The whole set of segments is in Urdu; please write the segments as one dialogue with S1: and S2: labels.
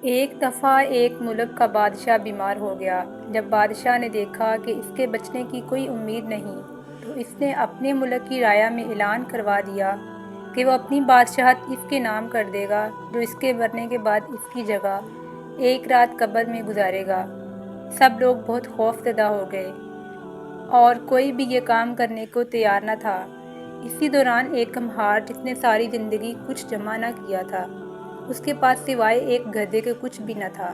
S1: ایک دفعہ ایک ملک کا بادشاہ بیمار ہو گیا۔ جب بادشاہ نے دیکھا کہ اس کے بچنے کی کوئی امید نہیں تو اس نے اپنے ملک کی رعایا میں اعلان کروا دیا کہ وہ اپنی بادشاہت اس کے نام کر دے گا جو اس کے مرنے کے بعد اس کی جگہ ایک رات قبر میں گزارے گا۔ سب لوگ بہت خوف زدہ ہو گئے اور کوئی بھی یہ کام کرنے کو تیار نہ تھا۔ اسی دوران ایک کمہار جس نے ساری زندگی کچھ جمع نہ کیا تھا، اس کے پاس سوائے ایک گدھے کے کچھ بھی نہ تھا۔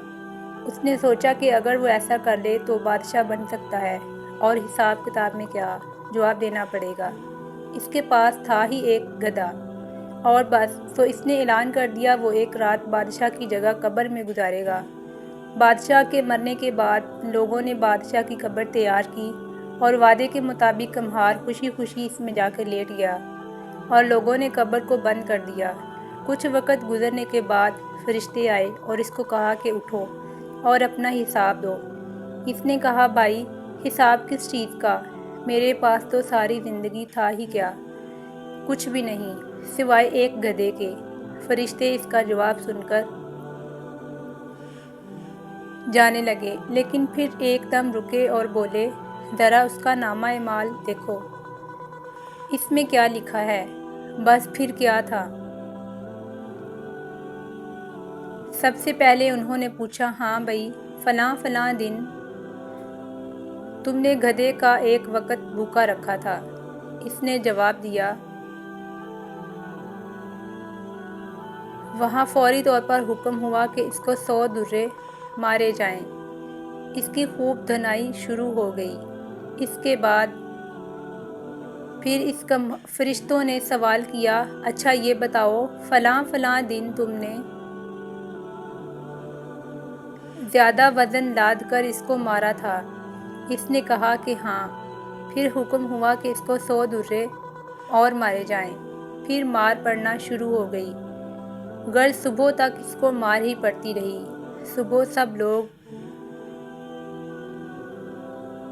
S1: اس نے سوچا کہ اگر وہ ایسا کر لے تو بادشاہ بن سکتا ہے، اور حساب کتاب میں کیا جواب دینا پڑے گا۔ اس کے پاس تھا ہی ایک گدھا اور بس، تو اس نے اعلان کر دیا وہ ایک رات بادشاہ کی جگہ قبر میں گزارے گا۔ بادشاہ کے مرنے کے بعد لوگوں نے بادشاہ کی قبر تیار کی اور وعدے کے مطابق کمہار خوشی خوشی اس میں جا کر لیٹ گیا اور لوگوں نے قبر کو بند کر دیا۔ کچھ وقت گزرنے کے بعد فرشتے آئے اور اس کو کہا کہ اٹھو اور اپنا حساب دو۔ اس نے کہا بھائی، حساب کس چیز کا؟ میرے پاس تو ساری زندگی تھا ہی کیا، کچھ بھی نہیں سوائے ایک گدھے کے۔ فرشتے اس کا جواب سن کر جانے لگے، لیکن پھر ایک دم رکے اور بولے ذرا اس کا نامہ اعمال دیکھو، اس میں کیا لکھا ہے؟ بس پھر کیا تھا؟ سب سے پہلے انہوں نے پوچھا ہاں بھئی، فلاں فلاں دن تم نے گدھے کا ایک وقت بھوکا رکھا تھا۔ اس نے جواب دیا۔ وہاں فوری طور پر حکم ہوا کہ اس کو 100 درے مارے جائیں۔ اس کی خوب دھنائی شروع ہو گئی۔ اس کے بعد پھر فرشتوں نے سوال کیا اچھا یہ بتاؤ فلاں فلاں دن تم نے زیادہ وزن لاد کر اس کو مارا تھا؟ اس نے کہا کہ ہاں۔ پھر حکم ہوا کہ اس کو 100 درے اور مارے جائیں۔ پھر مار پڑنا شروع ہو گئی، گر صبح تک اس کو مار ہی پڑتی رہی۔ صبح سب لوگ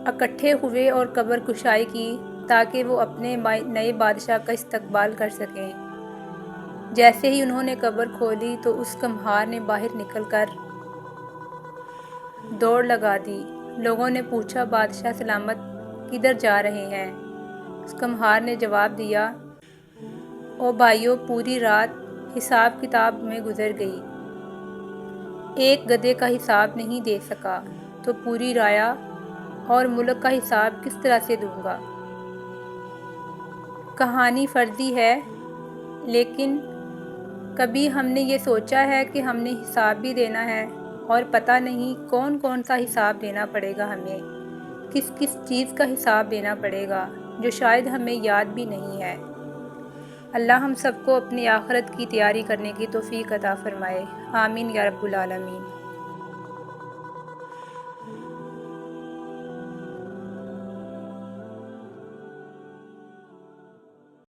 S1: اکٹھے ہوئے اور قبر کشائی کی تاکہ وہ اپنے نئے بادشاہ کا استقبال کر سکیں۔ جیسے ہی انہوں نے قبر کھولی تو اس کمہار نے باہر نکل کر دوڑ لگا دی۔ لوگوں نے پوچھا بادشاہ سلامت کدھر جا رہے ہیں؟ اس کمہار نے جواب دیا او بھائیو، پوری رات حساب کتاب میں گزر گئی، ایک گدھے کا حساب نہیں دے سکا تو پوری رعایا اور ملک کا حساب کس طرح سے دوں گا؟ کہانی فرضی ہے، لیکن کبھی ہم نے یہ سوچا ہے کہ ہم نے حساب بھی دینا ہے اور پتہ نہیں کون کون سا حساب دینا پڑے گا، ہمیں کس کس چیز کا حساب دینا پڑے گا جو شاید ہمیں یاد بھی نہیں ہے۔ اللہ ہم سب کو اپنی آخرت کی تیاری کرنے کی توفیق عطا فرمائے، آمین یا رب العالمین۔